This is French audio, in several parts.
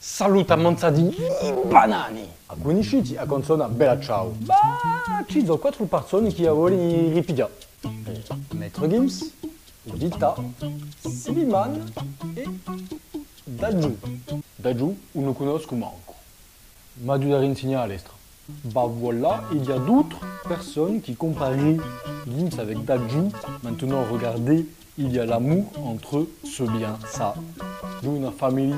Salutamente di banani. A conosciti a canzone bella ciao. Bah, ci sono 4 persone che vogliono ripigliare. Maître Gims, Vita, Siliman e Daju. Daju, non lo conosco manco. Ma tu devi insegnare all'estra. Bah voilà, il y a d'autres personnes qui comparent Gims avec Daju. Maintenant, regardez, il y a l'amour entre eux, c'est bien ça. Nous, une famille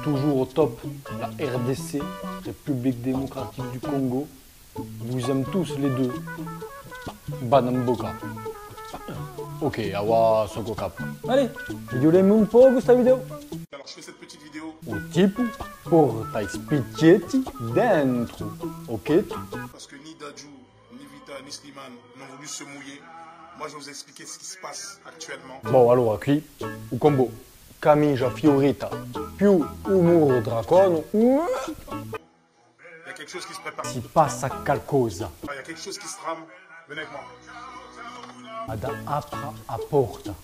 toujours au top, la RDC, République démocratique du Congo. Vous aimez tous les deux. Banamboka. Ok, awa soko cap. Allez, vidéolemo un po' questa video. Alors je fais cette petite vidéo. O tipo porta i spicchietti dentro, ok? Parce que ni Dadju, ni Vita, ni Slimane n'ont voulu se mouiller. Moi je vais vous expliquer ce qui se passe actuellement. Bon, allora qui, o combo camicia fiorita più umore dracono. Il y a quelque chose qui se prépare. Si passa qualcosa. Il y a quelque chose qui se trame. Venez avec moi. Ad apra a porta.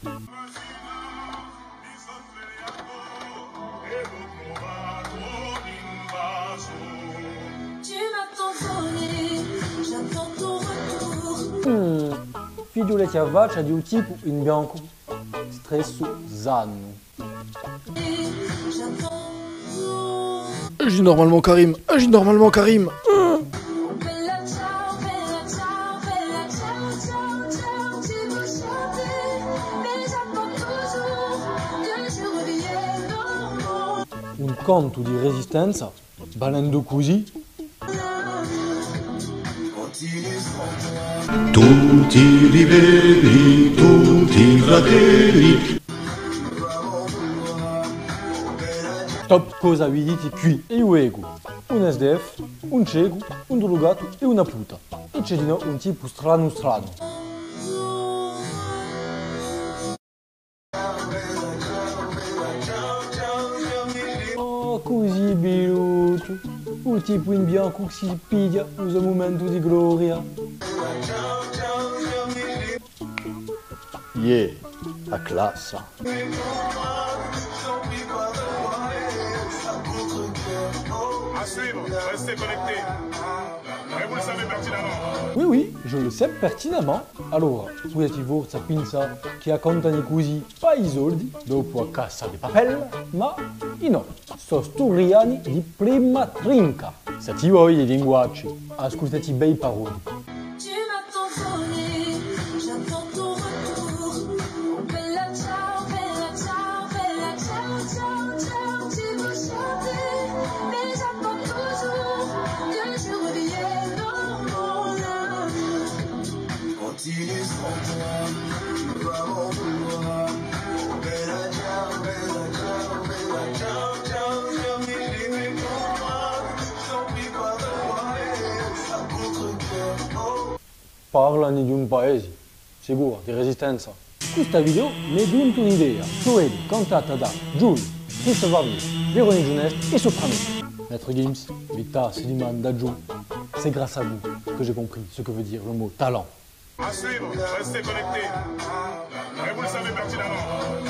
Tu m'as téléphoné, j'attends ton retour. Figlioletti a faccia di un tipo in bianco, stresso zanno. Agis normalement Karim, agis normalement Karim. Bella ciao, bella ciao, bella ciao, ciao, ciao. Tu veux chanter, mais j'attends toujours que tu reviennes. Un canto di resistenza, banando così. Tutti liberi, tutti fratelli. Top cosa vi dite qui? E io ego, un SDF, un cieco, un drogato e una puta. E c'è di no un tipo strano strano. Oh, così biluccio, un tipo in bianco che si piglia un momento di gloria. Yeah, la classe. À suivre, restez connectés. Et vous le savez pertinemment. Oui, oui, je le sais pertinemment. Allora, questi forza pensa che accontano così pa i soldi dopo a cassa di papel, ma io no, sto storiani di prima trinca. Se ti voglio i linguaggi, ascoltati bei paroli. Tu m'as téléphoné, j'attends ton retour. Bella ciao, bella ciao, bella ciao, ciao, ciao. Tu veux chanter, mais j'attends toujours que tu reviennes dans mon amour. Continue sans toi, tu vas m'en vouloir. Bella ciao, bella ciao, bella ciao, ciao. Jamais libre pour moi, j'en prie pas de moi et ça contre cœur. Oh. Parlano di un paese, sicuro, di resistenza. Questa video mi è venuta un'idea, cioè cantata da Giulio, Christophe Véronique Jeunesse et Soprano. Maître Gims, Vita, Siliman, Daju, c'est grâce à vous que j'ai compris ce que veut dire le mot talent. À suivre, restez connectés. Et vous le savez pertinemment.